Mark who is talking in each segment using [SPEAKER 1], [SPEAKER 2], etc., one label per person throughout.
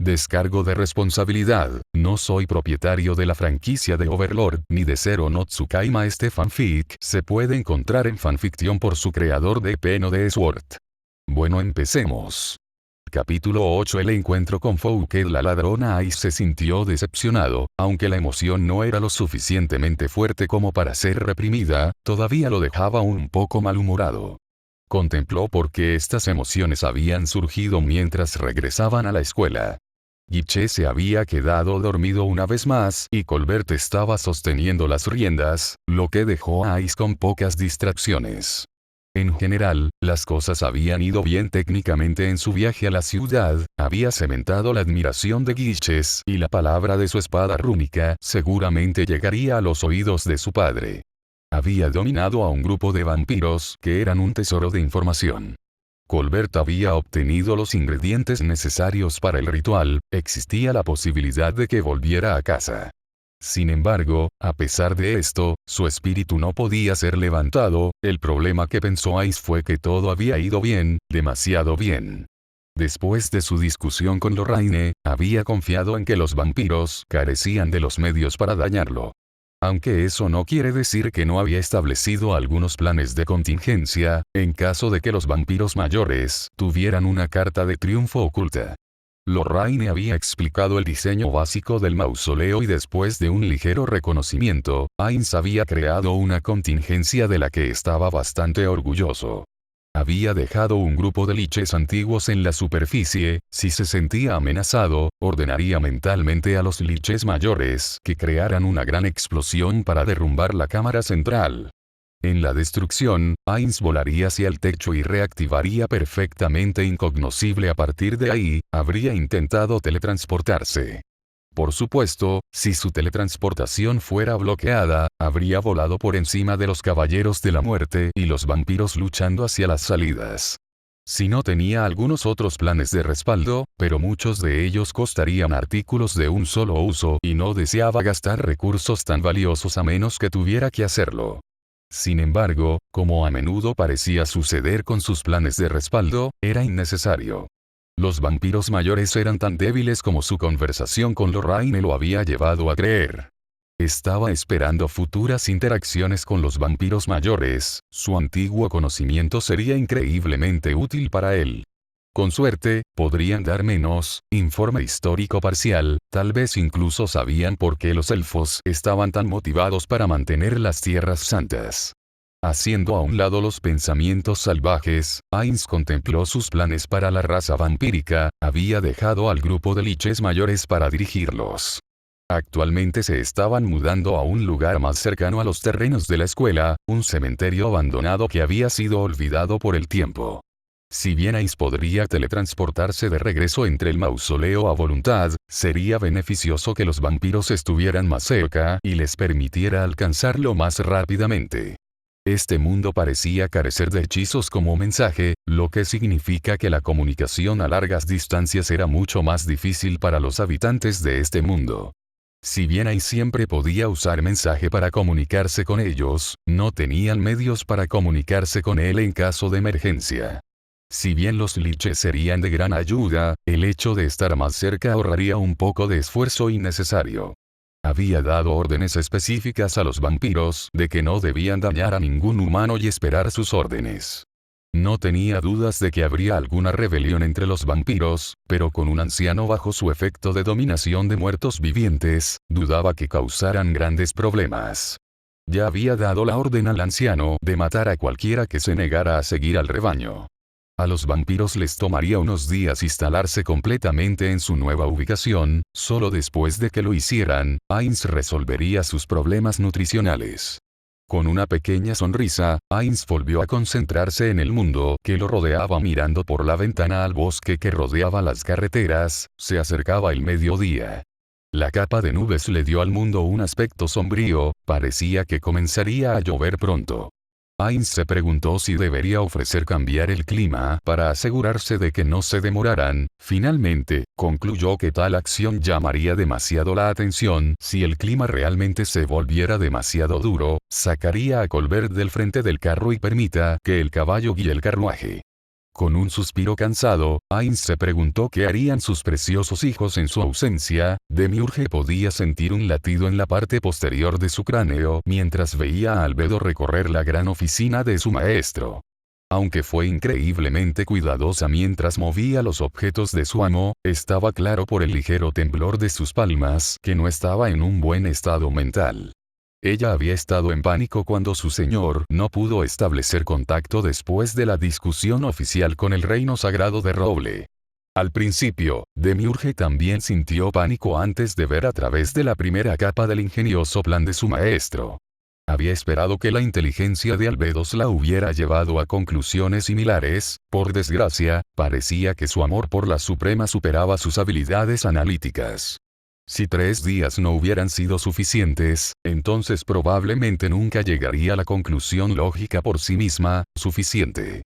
[SPEAKER 1] Descargo de responsabilidad. No soy propietario de la franquicia de Overlord ni de Zero no Tsukaima. Este fanfic se puede encontrar en fanfiction por su creador DP no de Sword. Bueno, empecemos. Capítulo 8. El encuentro con Fouke. La ladrona Ice se sintió decepcionado, aunque la emoción no era lo suficientemente fuerte como para ser reprimida, todavía lo dejaba un poco malhumorado. Contempló por qué estas emociones habían surgido mientras regresaban a la escuela. Guiche se había quedado dormido una vez más y Colbert estaba sosteniendo las riendas, lo que dejó a Ice con pocas distracciones. En general, las cosas habían ido bien técnicamente en su viaje a la ciudad, había cementado la admiración de Guiches y la palabra de su espada rúnica seguramente llegaría a los oídos de su padre. Había dominado a un grupo de vampiros que eran un tesoro de información. Colbert había obtenido los ingredientes necesarios para el ritual, existía la posibilidad de que volviera a casa. Sin embargo, a pesar de esto, su espíritu no podía ser levantado. El problema que pensó Ice fue que todo había ido bien, demasiado bien. Después de su discusión con Lorraine, había confiado en que los vampiros carecían de los medios para dañarlo. Aunque eso no quiere decir que no había establecido algunos planes de contingencia, en caso de que los vampiros mayores tuvieran una carta de triunfo oculta. Lorraine había explicado el diseño básico del mausoleo y después de un ligero reconocimiento, Ainz había creado una contingencia de la que estaba bastante orgulloso. Había dejado un grupo de liches antiguos en la superficie. Si se sentía amenazado, ordenaría mentalmente a los liches mayores que crearan una gran explosión para derrumbar la cámara central. En la destrucción, Ainz volaría hacia el techo y reactivaría perfectamente incognoscible. A partir de ahí, habría intentado teletransportarse. Por supuesto, si su teletransportación fuera bloqueada, habría volado por encima de los caballeros de la muerte y los vampiros luchando hacia las salidas. Si no tenía algunos otros planes de respaldo, pero muchos de ellos costarían artículos de un solo uso y no deseaba gastar recursos tan valiosos a menos que tuviera que hacerlo. Sin embargo, como a menudo parecía suceder con sus planes de respaldo, era innecesario. Los vampiros mayores eran tan débiles como su conversación con Lorraine lo había llevado a creer. Estaba esperando futuras interacciones con los vampiros mayores, su antiguo conocimiento sería increíblemente útil para él. Con suerte, podrían dar menos informe histórico parcial, tal vez incluso sabían por qué los elfos estaban tan motivados para mantener las tierras santas. Haciendo a un lado los pensamientos salvajes, Ainz contempló sus planes para la raza vampírica. Había dejado al grupo de liches mayores para dirigirlos. Actualmente se estaban mudando a un lugar más cercano a los terrenos de la escuela, un cementerio abandonado que había sido olvidado por el tiempo. Si bien Ainz podría teletransportarse de regreso entre el mausoleo a voluntad, sería beneficioso que los vampiros estuvieran más cerca y les permitiera alcanzarlo más rápidamente. Este mundo parecía carecer de hechizos como mensaje, lo que significa que la comunicación a largas distancias era mucho más difícil para los habitantes de este mundo. Si bien Ainz siempre podía usar mensaje para comunicarse con ellos, no tenían medios para comunicarse con él en caso de emergencia. Si bien los liches serían de gran ayuda, el hecho de estar más cerca ahorraría un poco de esfuerzo innecesario. Había dado órdenes específicas a los vampiros de que no debían dañar a ningún humano y esperar sus órdenes. No tenía dudas de que habría alguna rebelión entre los vampiros, pero con un anciano bajo su efecto de dominación de muertos vivientes, dudaba que causaran grandes problemas. Ya había dado la orden al anciano de matar a cualquiera que se negara a seguir al rebaño. A los vampiros les tomaría unos días instalarse completamente en su nueva ubicación. Solo después de que lo hicieran, Ainz resolvería sus problemas nutricionales. Con una pequeña sonrisa, Ainz volvió a concentrarse en el mundo que lo rodeaba mirando por la ventana al bosque que rodeaba las carreteras. Se acercaba el mediodía. La capa de nubes le dio al mundo un aspecto sombrío, parecía que comenzaría a llover pronto. Ainz se preguntó si debería ofrecer cambiar el clima para asegurarse de que no se demoraran. Finalmente, concluyó que tal acción llamaría demasiado la atención. Si el clima realmente se volviera demasiado duro, sacaría a Colbert del frente del carro y permita que el caballo guíe el carruaje. Con un suspiro cansado, Ainz se preguntó qué harían sus preciosos hijos en su ausencia. Demiurge podía sentir un latido en la parte posterior de su cráneo mientras veía a Albedo recorrer la gran oficina de su maestro. Aunque fue increíblemente cuidadosa mientras movía los objetos de su amo, estaba claro por el ligero temblor de sus palmas que no estaba en un buen estado mental. Ella había estado en pánico cuando su señor no pudo establecer contacto después de la discusión oficial con el reino sagrado de Roble. Al principio, Demiurge también sintió pánico antes de ver a través de la primera capa del ingenioso plan de su maestro. Había esperado que la inteligencia de Albedos la hubiera llevado a conclusiones similares. Por desgracia, parecía que su amor por la Suprema superaba sus habilidades analíticas. Si 3 días no hubieran sido suficientes, entonces probablemente nunca llegaría a la conclusión lógica por sí misma, suficiente.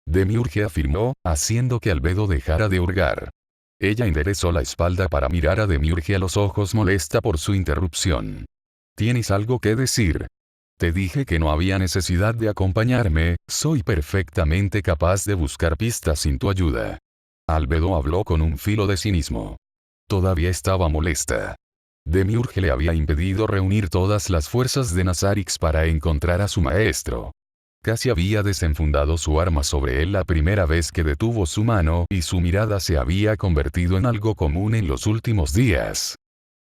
[SPEAKER 1] Demiurge afirmó, haciendo que Albedo dejara de hurgar. Ella enderezó la espalda para mirar a Demiurge a los ojos molesta por su interrupción. ¿Tienes algo que decir? Te dije que no había necesidad de acompañarme, soy perfectamente capaz de buscar pistas sin tu ayuda. Albedo habló con un filo de cinismo. Todavía estaba molesta. Demiurge le había impedido reunir todas las fuerzas de Nazarix para encontrar a su maestro. Casi había desenfundado su arma sobre él la primera vez que detuvo su mano y su mirada se había convertido en algo común en los últimos días.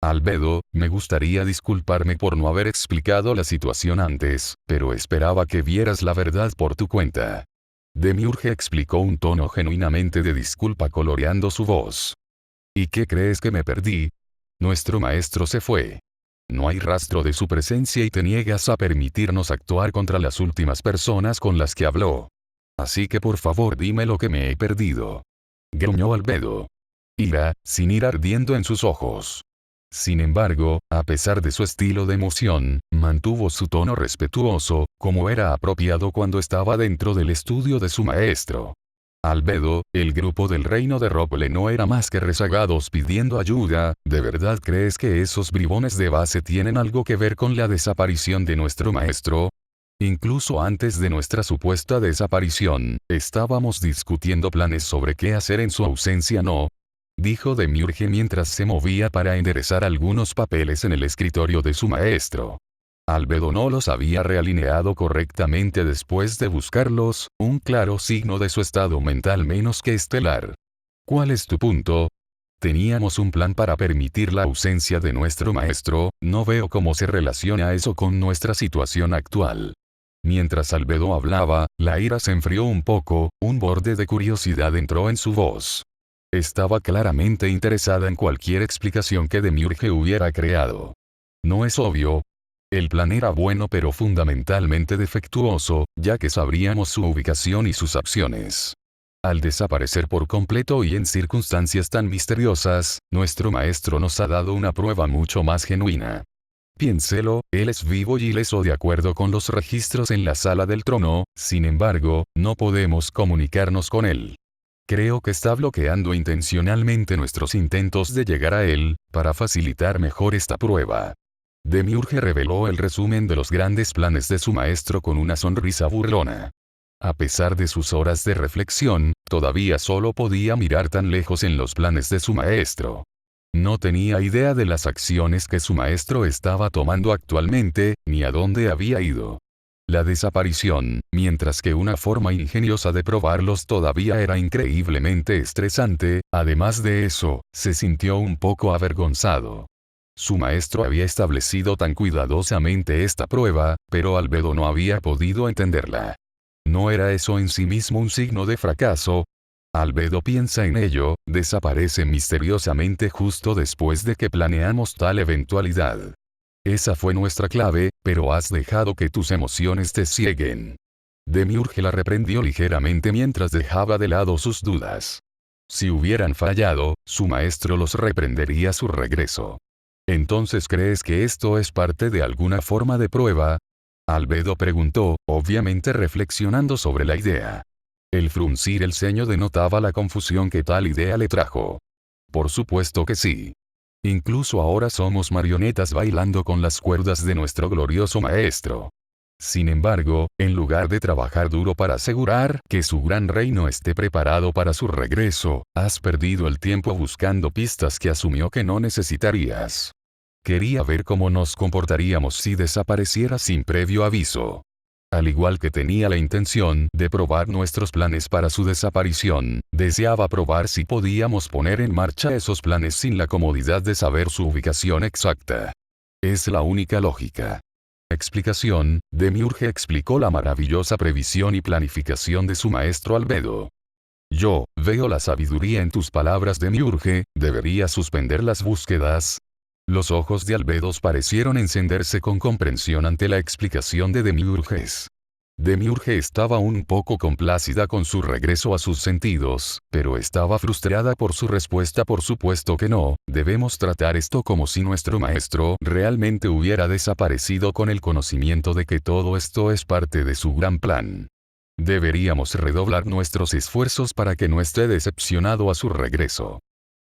[SPEAKER 1] Albedo, me gustaría disculparme por no haber explicado la situación antes, pero esperaba que vieras la verdad por tu cuenta. Demiurge explicó un tono genuinamente de disculpa coloreando su voz. ¿Y qué crees que me perdí? Nuestro maestro se fue. No hay rastro de su presencia y te niegas a permitirnos actuar contra las últimas personas con las que habló. Así que por favor dime lo que me he perdido. Gruñó Albedo. Ira, sin ira ardiendo en sus ojos. Sin embargo, a pesar de su estilo de emoción, mantuvo su tono respetuoso, como era apropiado cuando estaba dentro del estudio de su maestro. Albedo, el grupo del reino de Roble no era más que rezagados pidiendo ayuda. ¿De verdad crees que esos bribones de base tienen algo que ver con la desaparición de nuestro maestro? Incluso antes de nuestra supuesta desaparición, estábamos discutiendo planes sobre qué hacer en su ausencia, ¿no? Dijo Demiurge mientras se movía para enderezar algunos papeles en el escritorio de su maestro. Albedo no los había realineado correctamente después de buscarlos, un claro signo de su estado mental menos que estelar. ¿Cuál es tu punto? Teníamos un plan para permitir la ausencia de nuestro maestro, no veo cómo se relaciona eso con nuestra situación actual. Mientras Albedo hablaba, la ira se enfrió un poco, un borde de curiosidad entró en su voz. Estaba claramente interesada en cualquier explicación que Demiurge hubiera creado. ¿No es obvio? El plan era bueno pero fundamentalmente defectuoso, ya que sabríamos su ubicación y sus acciones. Al desaparecer por completo y en circunstancias tan misteriosas, nuestro maestro nos ha dado una prueba mucho más genuina. Piénselo, él es vivo y ileso de acuerdo con los registros en la sala del trono, sin embargo, no podemos comunicarnos con él. Creo que está bloqueando intencionalmente nuestros intentos de llegar a él, para facilitar mejor esta prueba. Demiurge reveló el resumen de los grandes planes de su maestro con una sonrisa burlona. A pesar de sus horas de reflexión, todavía solo podía mirar tan lejos en los planes de su maestro. No tenía idea de las acciones que su maestro estaba tomando actualmente, ni a dónde había ido. La desaparición, mientras que una forma ingeniosa de probarlos todavía era increíblemente estresante, además de eso, se sintió un poco avergonzado. Su maestro había establecido tan cuidadosamente esta prueba, pero Albedo no había podido entenderla. ¿No era eso en sí mismo un signo de fracaso? Albedo piensa en ello, desaparece misteriosamente justo después de que planeamos tal eventualidad. Esa fue nuestra clave, pero has dejado que tus emociones te cieguen. Demiurge la reprendió ligeramente mientras dejaba de lado sus dudas. Si hubieran fallado, su maestro los reprendería a su regreso. ¿Entonces crees que esto es parte de alguna forma de prueba? Albedo preguntó, obviamente reflexionando sobre la idea. El fruncir el ceño denotaba la confusión que tal idea le trajo. Por supuesto que sí. Incluso ahora somos marionetas bailando con las cuerdas de nuestro glorioso maestro. Sin embargo, en lugar de trabajar duro para asegurar que su gran reino esté preparado para su regreso, has perdido el tiempo buscando pistas que asumió que no necesitarías. Quería ver cómo nos comportaríamos si desapareciera sin previo aviso. Al igual que tenía la intención de probar nuestros planes para su desaparición, deseaba probar si podíamos poner en marcha esos planes sin la comodidad de saber su ubicación exacta. Es la única lógica. Explicación, Demiurge explicó la maravillosa previsión y planificación de su maestro Albedo. Yo veo la sabiduría en tus palabras, Demiurge, ¿debería suspender las búsquedas? Los ojos de Albedos parecieron encenderse con comprensión ante la explicación de Demiurges. Demiurge estaba un poco complacida con su regreso a sus sentidos, pero estaba frustrada por su respuesta. Por supuesto que no, debemos tratar esto como si nuestro maestro realmente hubiera desaparecido con el conocimiento de que todo esto es parte de su gran plan. Deberíamos redoblar nuestros esfuerzos para que no esté decepcionado a su regreso.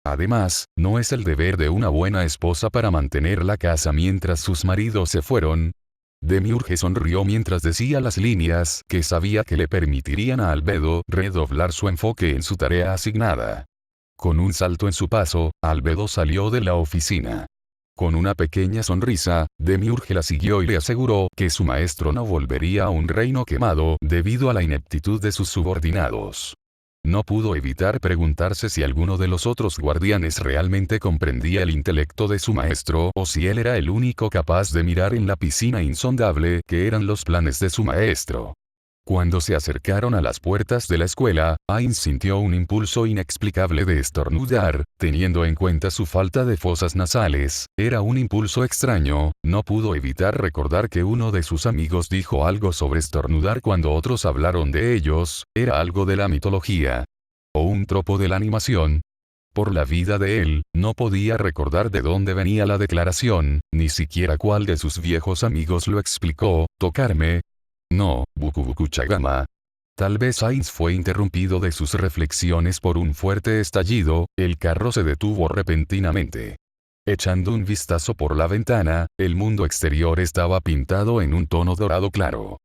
[SPEAKER 1] Además, no es el deber de una buena esposa para mantener la casa mientras sus maridos se fueron. Demiurge sonrió mientras decía las líneas que sabía que le permitirían a Albedo redoblar su enfoque en su tarea asignada. Con un salto en su paso, Albedo salió de la oficina. Con una pequeña sonrisa, Demiurge la siguió y le aseguró que su maestro no volvería a un reino quemado debido a la ineptitud de sus subordinados. No pudo evitar preguntarse si alguno de los otros guardianes realmente comprendía el intelecto de su maestro o si él era el único capaz de mirar en la piscina insondable que eran los planes de su maestro. Cuando se acercaron a las puertas de la escuela, Ainz sintió un impulso inexplicable de estornudar, teniendo en cuenta su falta de fosas nasales. Era un impulso extraño, no pudo evitar recordar que uno de sus amigos dijo algo sobre estornudar cuando otros hablaron de ellos, era algo de la mitología. O un tropo de la animación. Por la vida de él, no podía recordar de dónde venía la declaración, ni siquiera cuál de sus viejos amigos lo explicó. ¿Tocarme? No, Bukubukuchagama. Tal vez Ainz fue interrumpido de sus reflexiones por un fuerte estallido, el carro se detuvo repentinamente. Echando un vistazo por la ventana, el mundo exterior estaba pintado en un tono dorado claro.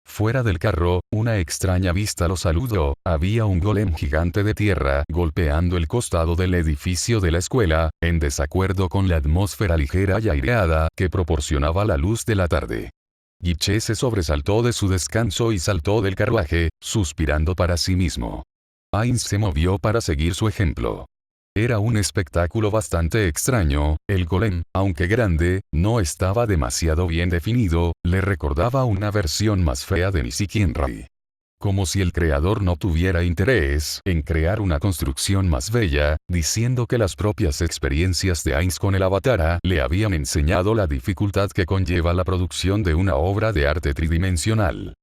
[SPEAKER 1] Fuera del carro, una extraña vista lo saludó, había un golem gigante de tierra golpeando el costado del edificio de la escuela, en desacuerdo con la atmósfera ligera y aireada que proporcionaba la luz de la tarde. Guiche se sobresaltó de su descanso y saltó del carruaje, suspirando para sí mismo. Ainz se movió para seguir su ejemplo. Era un espectáculo bastante extraño, el golem, aunque grande, no estaba demasiado bien definido, le recordaba una versión más fea de Nisikinrai. Como si el creador no tuviera interés en crear una construcción más bella, diciendo que las propias experiencias de Ainz con el Avatara le habían enseñado la dificultad que conlleva la producción de una obra de arte tridimensional.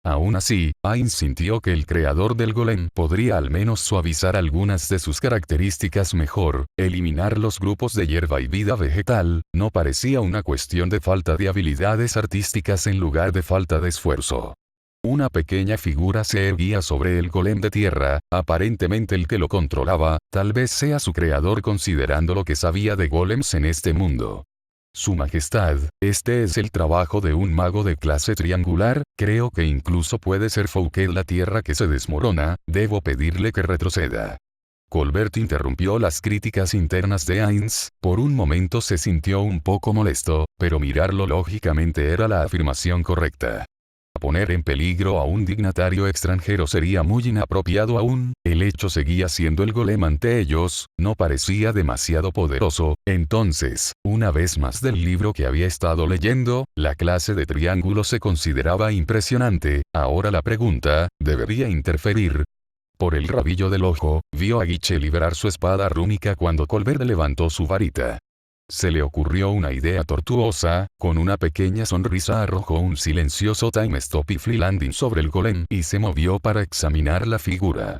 [SPEAKER 1] Aún así, Ainz sintió que el creador del golem podría al menos suavizar algunas de sus características mejor, eliminar los grupos de hierba y vida vegetal, no parecía una cuestión de falta de habilidades artísticas en lugar de falta de esfuerzo. Una pequeña figura se erguía sobre el golem de tierra, aparentemente el que lo controlaba, tal vez sea su creador considerando lo que sabía de golems en este mundo. Su Majestad, este es el trabajo de un mago de clase triangular, creo que incluso puede ser Fouquet la tierra que se desmorona, debo pedirle que retroceda. Colbert interrumpió las críticas internas de Ainz, por un momento se sintió un poco molesto, pero mirarlo lógicamente era la afirmación correcta. Poner en peligro a un dignatario extranjero sería muy inapropiado aún, el hecho seguía siendo el golem ante ellos, no parecía demasiado poderoso, entonces, una vez más del libro que había estado leyendo, la clase de triángulo se consideraba impresionante, ahora la pregunta, ¿debería interferir? Por el rabillo del ojo, vio a Guiche liberar su espada rúnica cuando Colbert levantó su varita. Se le ocurrió una idea tortuosa, con una pequeña sonrisa arrojó un silencioso time stop y free landing sobre el golem y se movió para examinar la figura.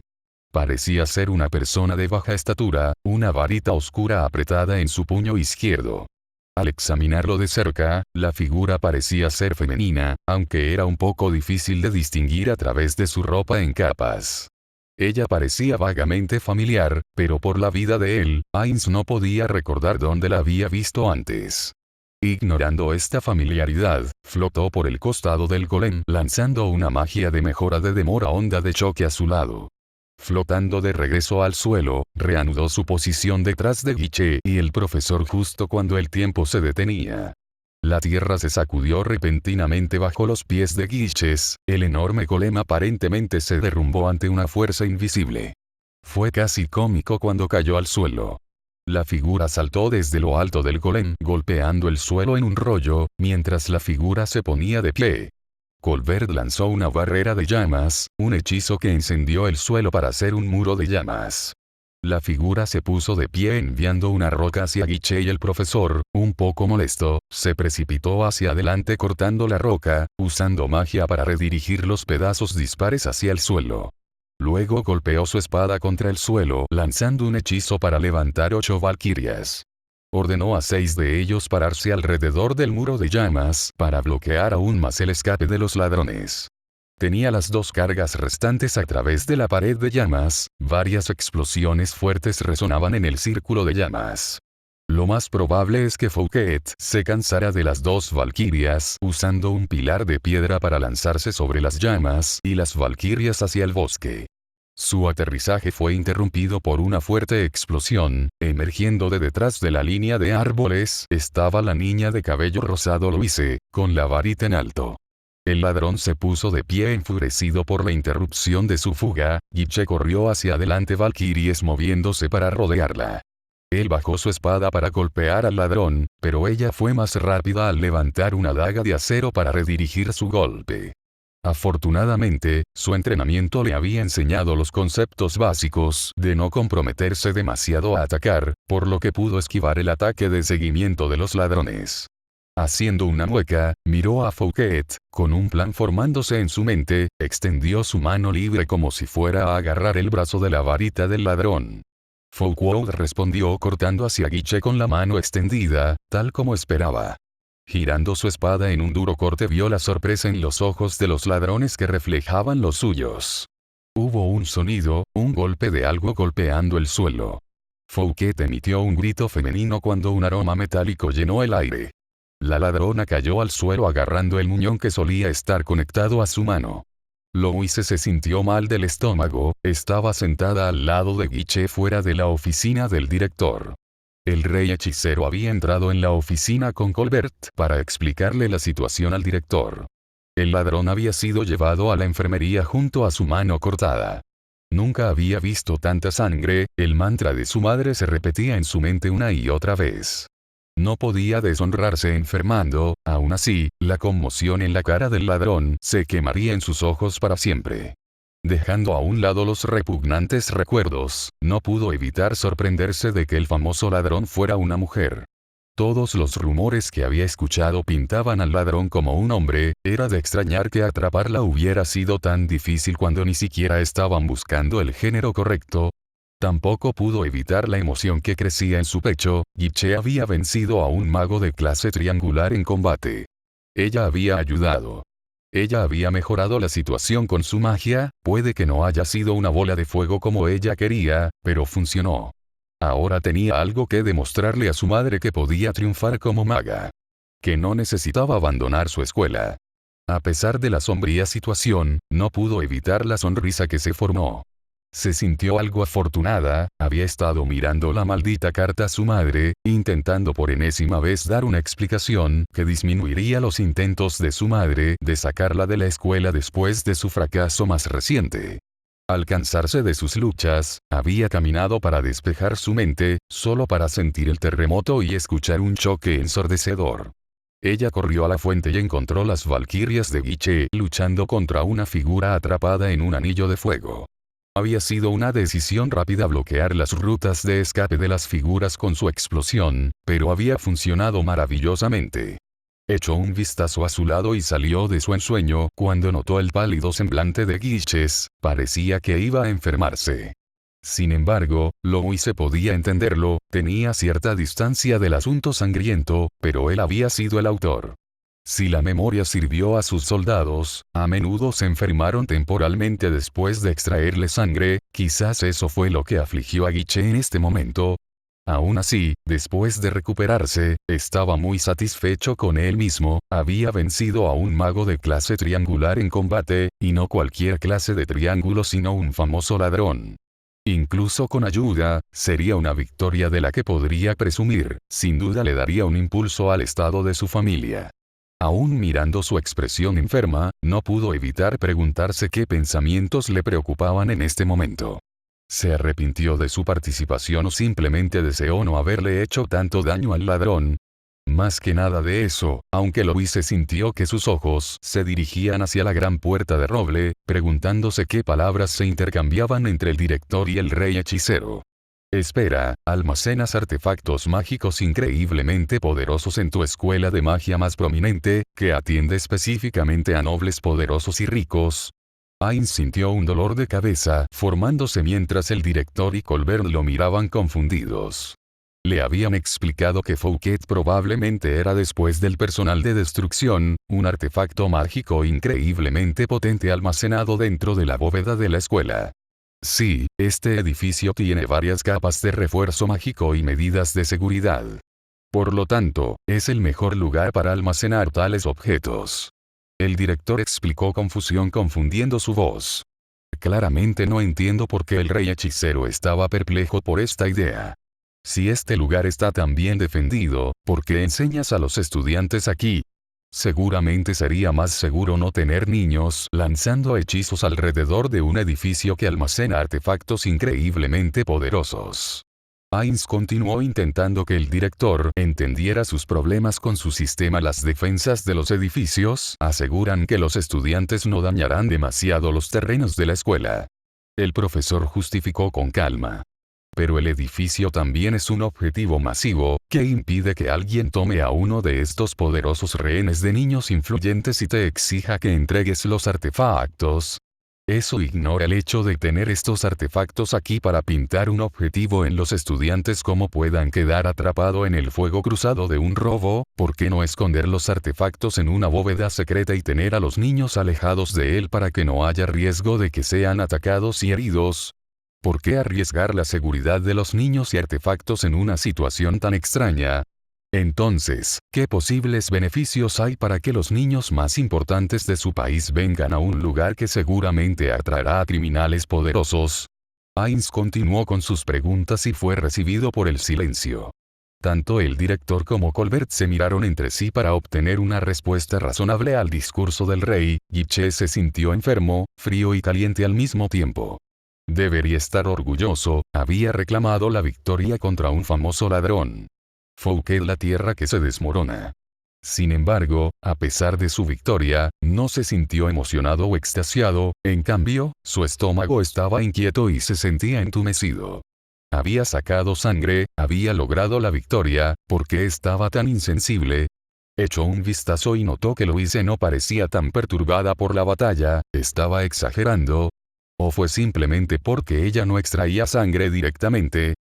[SPEAKER 1] Parecía ser una persona de baja estatura, una varita oscura apretada en su puño izquierdo. Al examinarlo de cerca, la figura parecía ser femenina, aunque era un poco difícil de distinguir a través de su ropa en capas. Ella parecía vagamente familiar, pero por la vida de él, Ainz no podía recordar dónde la había visto antes. Ignorando esta familiaridad, flotó por el costado del golem lanzando una magia de mejora de demora onda de choque a su lado. Flotando de regreso al suelo, reanudó su posición detrás de Guiche y el profesor justo cuando el tiempo se detenía. La tierra se sacudió repentinamente bajo los pies de Guiches, el enorme golem aparentemente se derrumbó ante una fuerza invisible. Fue casi cómico cuando cayó al suelo. La figura saltó desde lo alto del golem golpeando el suelo en un rollo, mientras la figura se ponía de pie. Colbert lanzó una barrera de llamas, un hechizo que encendió el suelo para hacer un muro de llamas. La figura se puso de pie enviando una roca hacia Guiche y el profesor, un poco molesto, se precipitó hacia adelante cortando la roca, usando magia para redirigir los pedazos dispares hacia el suelo. Luego golpeó su espada contra el suelo lanzando un hechizo para levantar 8 valquirias. Ordenó a 6 de ellos pararse alrededor del muro de llamas para bloquear aún más el escape de los ladrones. Tenía las 2 cargas restantes a través de la pared de llamas, varias explosiones fuertes resonaban en el círculo de llamas. Lo más probable es que Fouquet se cansara de las 2 valquirias usando un pilar de piedra para lanzarse sobre las llamas y las valquirias hacia el bosque. Su aterrizaje fue interrumpido por una fuerte explosión, emergiendo de detrás de la línea de árboles estaba la niña de cabello rosado Louise, con la varita en alto. El ladrón se puso de pie enfurecido por la interrupción de su fuga, Guiche corrió hacia adelante valquiries moviéndose para rodearla. Él bajó su espada para golpear al ladrón, pero ella fue más rápida al levantar una daga de acero para redirigir su golpe. Afortunadamente, su entrenamiento le había enseñado los conceptos básicos de no comprometerse demasiado a atacar, por lo que pudo esquivar el ataque de seguimiento de los ladrones. Haciendo una mueca, miró a Fouquet, con un plan formándose en su mente, extendió su mano libre como si fuera a agarrar el brazo de la varita del ladrón. Fouquet respondió cortando hacia Guiche con la mano extendida, tal como esperaba. Girando su espada en un duro corte vio la sorpresa en los ojos de los ladrones que reflejaban los suyos. Hubo un sonido, un golpe de algo golpeando el suelo. Fouquet emitió un grito femenino cuando un aroma metálico llenó el aire. La ladrona cayó al suelo agarrando el muñón que solía estar conectado a su mano. Louise se sintió mal del estómago, estaba sentada al lado de Guiche fuera de la oficina del director. El rey hechicero había entrado en la oficina con Colbert para explicarle la situación al director. El ladrón había sido llevado a la enfermería junto a su mano cortada. Nunca había visto tanta sangre, el mantra de su madre se repetía en su mente una y otra vez. No podía deshonrarse enfermando, aún así, la conmoción en la cara del ladrón se quemaría en sus ojos para siempre. Dejando a un lado los repugnantes recuerdos, no pudo evitar sorprenderse de que el famoso ladrón fuera una mujer. Todos los rumores que había escuchado pintaban al ladrón como un hombre, era de extrañar que atraparla hubiera sido tan difícil cuando ni siquiera estaban buscando el género correcto. Tampoco pudo evitar la emoción que crecía en su pecho, Guiche había vencido a un mago de clase triangular en combate. Ella había ayudado. Ella había mejorado la situación con su magia, puede que no haya sido una bola de fuego como ella quería, pero funcionó. Ahora tenía algo que demostrarle a su madre que podía triunfar como maga. Que no necesitaba abandonar su escuela. A pesar de la sombría situación, no pudo evitar la sonrisa que se formó. Se sintió algo afortunada, había estado mirando la maldita carta a su madre, intentando por enésima vez dar una explicación que disminuiría los intentos de su madre de sacarla de la escuela después de su fracaso más reciente. Al cansarse de sus luchas, había caminado para despejar su mente, solo para sentir el terremoto y escuchar un choque ensordecedor. Ella corrió a la fuente y encontró las valquirias de Guiche luchando contra una figura atrapada en un anillo de fuego. Había sido una decisión rápida bloquear las rutas de escape de las figuras con su explosión, pero había funcionado maravillosamente. Echó un vistazo a su lado y salió de su ensueño cuando notó el pálido semblante de Guiches, parecía que iba a enfermarse. Sin embargo, Louise podía entenderlo, tenía cierta distancia del asunto sangriento, pero él había sido el autor. Si la memoria sirvió a sus soldados, a menudo se enfermaron temporalmente después de extraerle sangre, quizás eso fue lo que afligió a Guiche en este momento. Aún así, después de recuperarse, estaba muy satisfecho con él mismo, había vencido a un mago de clase triangular en combate, y no cualquier clase de triángulo sino un famoso ladrón. Incluso con ayuda, sería una victoria de la que podría presumir, sin duda le daría un impulso al estado de su familia. Aún mirando su expresión enferma, no pudo evitar preguntarse qué pensamientos le preocupaban en este momento. ¿Se arrepintió de su participación o simplemente deseó no haberle hecho tanto daño al ladrón? Más que nada de eso, aunque Louise sintió que sus ojos se dirigían hacia la gran puerta de roble, preguntándose qué palabras se intercambiaban entre el director y el rey hechicero. Espera, almacenas artefactos mágicos increíblemente poderosos en tu escuela de magia más prominente, que atiende específicamente a nobles poderosos y ricos. Ainz sintió un dolor de cabeza formándose mientras el director y Colbert lo miraban confundidos. Le habían explicado que Fouquet probablemente era después del personal de destrucción, un artefacto mágico increíblemente potente almacenado dentro de la bóveda de la escuela. Sí, este edificio tiene varias capas de refuerzo mágico y medidas de seguridad. Por lo tanto, es el mejor lugar para almacenar tales objetos. El director explicó con fusión confundiendo su voz. Claramente no entiendo por qué el rey hechicero estaba perplejo por esta idea. Si este lugar está tan bien defendido, ¿por qué enseñas a los estudiantes aquí? Seguramente sería más seguro no tener niños lanzando hechizos alrededor de un edificio que almacena artefactos increíblemente poderosos. Ainz continuó intentando que el director entendiera sus problemas con su sistema. Las defensas de los edificios aseguran que los estudiantes no dañarán demasiado los terrenos de la escuela. El profesor justificó con calma. Pero el edificio también es un objetivo masivo, que impide que alguien tome a uno de estos poderosos rehenes de niños influyentes y te exija que entregues los artefactos. Eso ignora el hecho de tener estos artefactos aquí para pintar un objetivo en los estudiantes como puedan quedar atrapado en el fuego cruzado de un robo. ¿Por qué no esconder los artefactos en una bóveda secreta y tener a los niños alejados de él para que no haya riesgo de que sean atacados y heridos? ¿Por qué arriesgar la seguridad de los niños y artefactos en una situación tan extraña? Entonces, ¿qué posibles beneficios hay para que los niños más importantes de su país vengan a un lugar que seguramente atraerá a criminales poderosos? Ainz continuó con sus preguntas y fue recibido por el silencio. Tanto el director como Colbert se miraron entre sí para obtener una respuesta razonable al discurso del rey. Guiche se sintió enfermo, frío y caliente al mismo tiempo. Debería estar orgulloso, había reclamado la victoria contra un famoso ladrón. Fouquet, la tierra que se desmorona. Sin embargo, a pesar de su victoria, no se sintió emocionado o extasiado, en cambio, su estómago estaba inquieto y se sentía entumecido. Había sacado sangre, había logrado la victoria, ¿por qué estaba tan insensible? Echó un vistazo y notó que Louise no parecía tan perturbada por la batalla, ¿estaba exagerando? ¿O fue simplemente porque ella no extraía sangre directamente?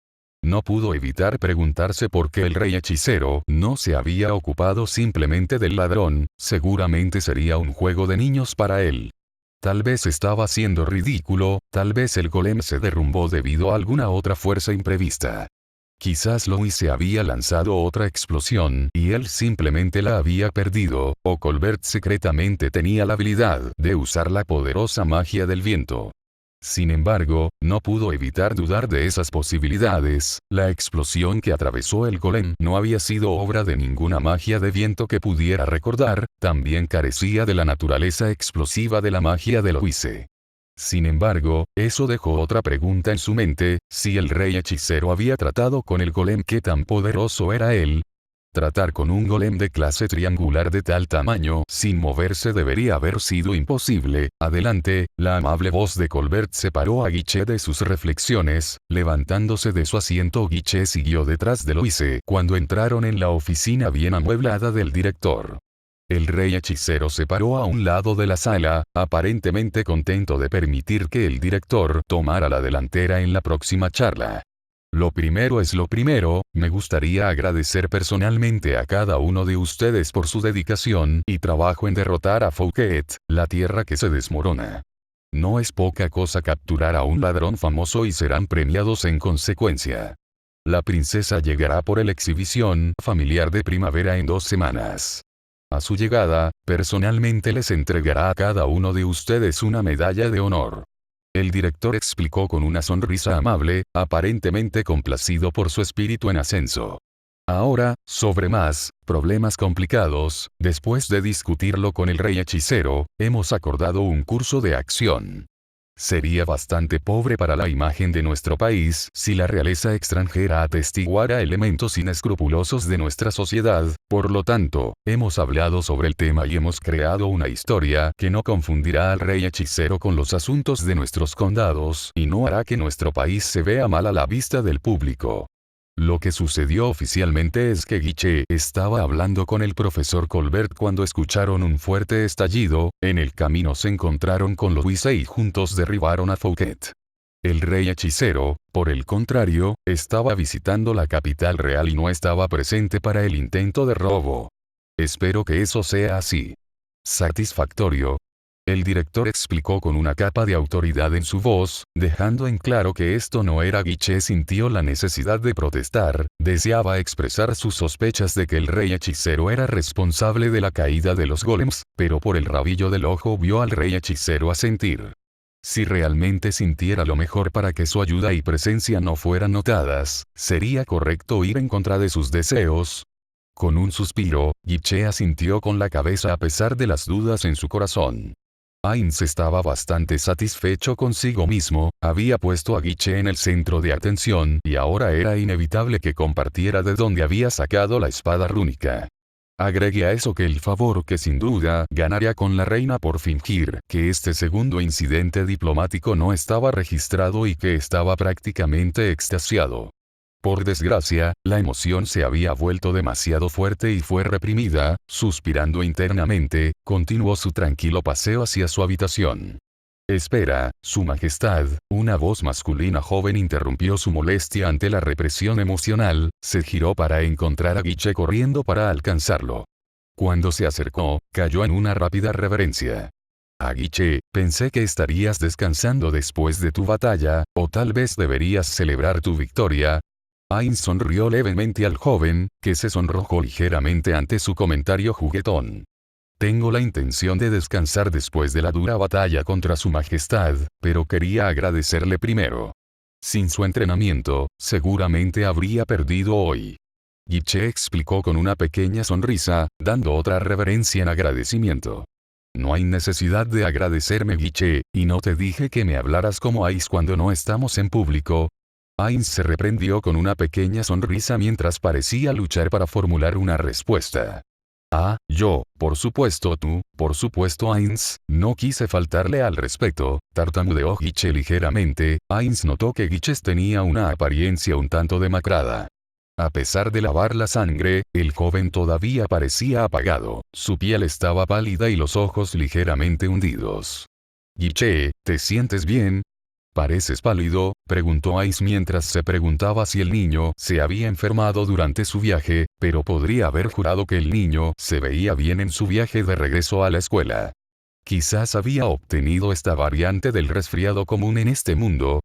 [SPEAKER 1] No pudo evitar preguntarse por qué el rey hechicero no se había ocupado simplemente del ladrón, seguramente sería un juego de niños para él. Tal vez estaba siendo ridículo, tal vez el golem se derrumbó debido a alguna otra fuerza imprevista. Quizás Louise había lanzado otra explosión y él simplemente la había perdido, o Colbert secretamente tenía la habilidad de usar la poderosa magia del viento. Sin embargo, no pudo evitar dudar de esas posibilidades. La explosión que atravesó el golem no había sido obra de ninguna magia de viento que pudiera recordar, también carecía de la naturaleza explosiva de la magia de Louise. Sin embargo, eso dejó otra pregunta en su mente: si el rey hechicero había tratado con el golem, ¿qué tan poderoso era él? Tratar con un golem de clase triangular de tal tamaño sin moverse debería haber sido imposible. Adelante, la amable voz de Colbert separó a Guiche de sus reflexiones. Levantándose de su asiento, Guiche siguió detrás de Louise cuando entraron en la oficina bien amueblada del director. El rey hechicero se paró a un lado de la sala, aparentemente contento de permitir que el director tomara la delantera en la próxima charla. Lo primero es lo primero, me gustaría agradecer personalmente a cada uno de ustedes por su dedicación y trabajo en derrotar a Fouquet, la tierra que se desmorona. No es poca cosa capturar a un ladrón famoso y serán premiados en consecuencia. La princesa llegará por el exhibición familiar de primavera en 2 semanas. A su llegada, personalmente les entregará a cada uno de ustedes una medalla de honor. El director explicó con una sonrisa amable, aparentemente complacido por su espíritu en ascenso. Ahora, sobre más problemas complicados, después de discutirlo con el rey hechicero, hemos acordado un curso de acción. Sería bastante pobre para la imagen de nuestro país si la realeza extranjera atestiguara elementos inescrupulosos de nuestra sociedad, por lo tanto, hemos hablado sobre el tema y hemos creado una historia que no confundirá al rey hechicero con los asuntos de nuestros condados y no hará que nuestro país se vea mal a la vista del público. Lo que sucedió oficialmente es que Guiche estaba hablando con el profesor Colbert cuando escucharon un fuerte estallido, en el camino se encontraron con Louisa y juntos derribaron a Fouquet. El rey hechicero, por el contrario, estaba visitando la capital real y no estaba presente para el intento de robo. Espero que eso sea así. Satisfactorio. El director explicó con una capa de autoridad en su voz, dejando en claro que esto no era. Guiche sintió la necesidad de protestar, deseaba expresar sus sospechas de que el rey hechicero era responsable de la caída de los golems, pero por el rabillo del ojo vio al rey hechicero asentir. Si realmente sintiera lo mejor para que su ayuda y presencia no fueran notadas, sería correcto ir en contra de sus deseos. Con un suspiro, Guiche asintió con la cabeza a pesar de las dudas en su corazón. Heinz estaba bastante satisfecho consigo mismo, había puesto a Guiche en el centro de atención y ahora era inevitable que compartiera de dónde había sacado la espada rúnica. Agregue a eso que el favor que sin duda ganaría con la reina por fingir que este segundo incidente diplomático no estaba registrado y que estaba prácticamente extasiado. Por desgracia, la emoción se había vuelto demasiado fuerte y fue reprimida. Suspirando internamente, continuó su tranquilo paseo hacia su habitación. Espera, Su Majestad, una voz masculina joven interrumpió su molestia ante la represión emocional, se giró para encontrar a Guiche corriendo para alcanzarlo. Cuando se acercó, cayó en una rápida reverencia. Guiche, pensé que estarías descansando después de tu batalla, o tal vez deberías celebrar tu victoria. Heinz sonrió levemente al joven, que se sonrojó ligeramente ante su comentario juguetón. Tengo la intención de descansar después de la dura batalla contra Su Majestad, pero quería agradecerle primero. Sin su entrenamiento, seguramente habría perdido hoy. Guiche explicó con una pequeña sonrisa, dando otra reverencia en agradecimiento. No hay necesidad de agradecerme, Guiche, y no te dije que me hablaras como Heinz cuando no estamos en público. Heinz se reprendió con una pequeña sonrisa mientras parecía luchar para formular una respuesta. Yo, por supuesto tú, por supuesto Heinz, no quise faltarle al respeto, tartamudeó Guiche ligeramente. Heinz notó que Guiche tenía una apariencia un tanto demacrada. A pesar de lavar la sangre, el joven todavía parecía apagado, su piel estaba pálida y los ojos ligeramente hundidos. Guiche, ¿te sientes bien? ¿Pareces pálido?, preguntó Heinz mientras se preguntaba si el niño se había enfermado durante su viaje, pero podría haber jurado que el niño se veía bien en su viaje de regreso a la escuela. Quizás había obtenido esta variante del resfriado común en este mundo.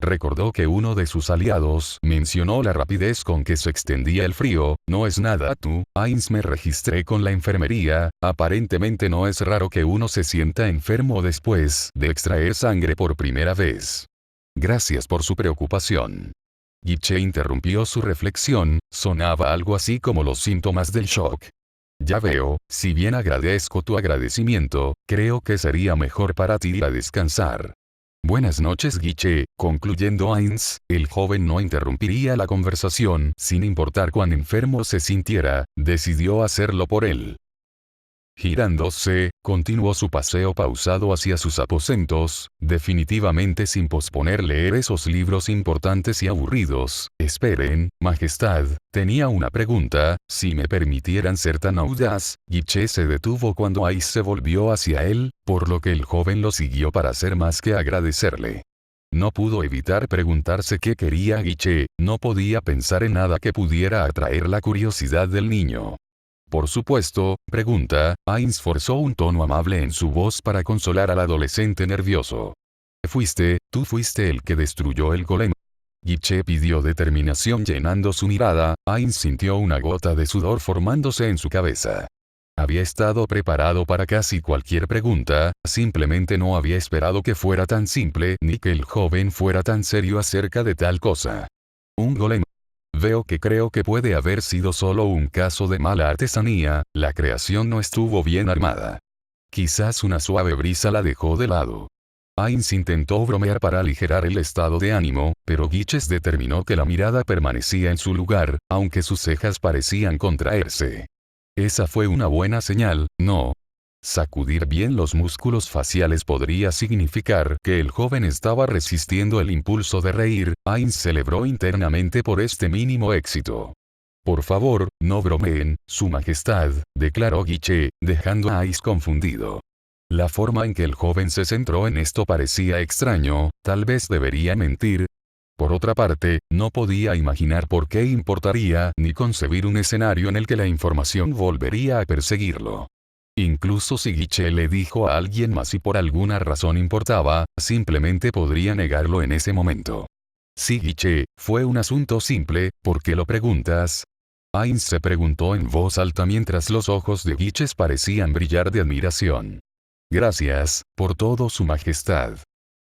[SPEAKER 1] Recordó que uno de sus aliados mencionó la rapidez con que se extendía el frío. No es nada tú, Heinz, me registré con la enfermería, aparentemente no es raro que uno se sienta enfermo después de extraer sangre por primera vez. Gracias por su preocupación. Guiche interrumpió su reflexión, sonaba algo así como los síntomas del shock. Ya veo, si bien agradezco tu agradecimiento, creo que sería mejor para ti ir a descansar. Buenas noches, Guiche, concluyendo Heinz, el joven no interrumpiría la conversación, sin importar cuán enfermo se sintiera, decidió hacerlo por él. Girándose, continuó su paseo pausado hacia sus aposentos, definitivamente sin posponer leer esos libros importantes y aburridos. Esperen, Majestad, tenía una pregunta, si me permitieran ser tan audaz. Guiche se detuvo cuando Heinz se volvió hacia él, por lo que el joven lo siguió para hacer más que agradecerle. No pudo evitar preguntarse qué quería Guiche, no podía pensar en nada que pudiera atraer la curiosidad del niño. Por supuesto, pregunta. Heinz forzó un tono amable en su voz para consolar al adolescente nervioso. Tú fuiste el que destruyó el golem. Guiche pidió determinación llenando su mirada. Ainz sintió una gota de sudor formándose en su cabeza. Había estado preparado para casi cualquier pregunta, simplemente no había esperado que fuera tan simple ni que el joven fuera tan serio acerca de tal cosa. Un golem. Veo que creo que puede haber sido solo un caso de mala artesanía, la creación no estuvo bien armada. Quizás una suave brisa la dejó de lado. Ainz intentó bromear para aligerar el estado de ánimo, pero Guiches determinó que la mirada permanecía en su lugar, aunque sus cejas parecían contraerse. Esa fue una buena señal, ¿no? Sacudir bien los músculos faciales podría significar que el joven estaba resistiendo el impulso de reír. Ainz celebró internamente por este mínimo éxito. Por favor, no bromeen, Su Majestad, declaró Guiche, dejando a Ainz confundido. La forma en que el joven se centró en esto parecía extraño, tal vez debería mentir. Por otra parte, no podía imaginar por qué importaría ni concebir un escenario en el que la información volvería a perseguirlo. Incluso si Guiche le dijo a alguien más y por alguna razón importaba, simplemente podría negarlo en ese momento. Si Guiche, fue un asunto simple, ¿por qué lo preguntas? Ainz se preguntó en voz alta mientras los ojos de Guiches parecían brillar de admiración. Gracias, por todo Su Majestad.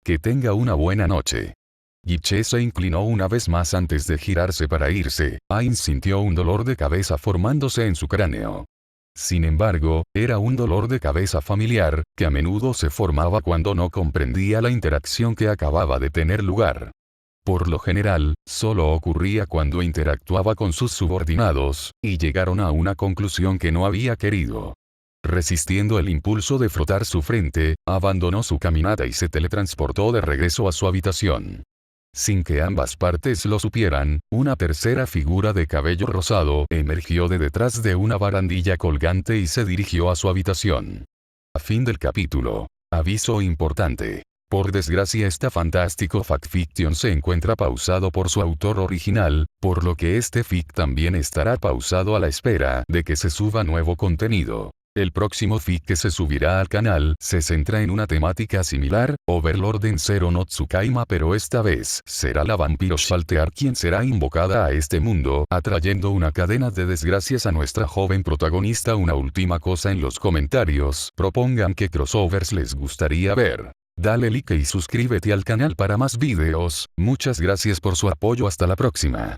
[SPEAKER 1] Que tenga una buena noche. Guiche se inclinó una vez más antes de girarse para irse. Ainz sintió un dolor de cabeza formándose en su cráneo. Sin embargo, era un dolor de cabeza familiar, que a menudo se formaba cuando no comprendía la interacción que acababa de tener lugar. Por lo general, solo ocurría cuando interactuaba con sus subordinados, y llegaron a una conclusión que no había querido. Resistiendo el impulso de frotar su frente, abandonó su caminata y se teletransportó de regreso a su habitación. Sin que ambas partes lo supieran, una tercera figura de cabello rosado emergió de detrás de una barandilla colgante y se dirigió a su habitación. A fin del capítulo. Aviso importante. Por desgracia este fantástico fanfiction se encuentra pausado por su autor original, por lo que este fic también estará pausado a la espera de que se suba nuevo contenido. El próximo fic que se subirá al canal se centra en una temática similar, Overlord en Zero no Tsukaima, pero esta vez será la vampiro Shaltear quien será invocada a este mundo, atrayendo una cadena de desgracias a nuestra joven protagonista. Una última cosa en los comentarios, propongan qué crossovers les gustaría ver. Dale like y suscríbete al canal para más videos. Muchas gracias por su apoyo, hasta la próxima.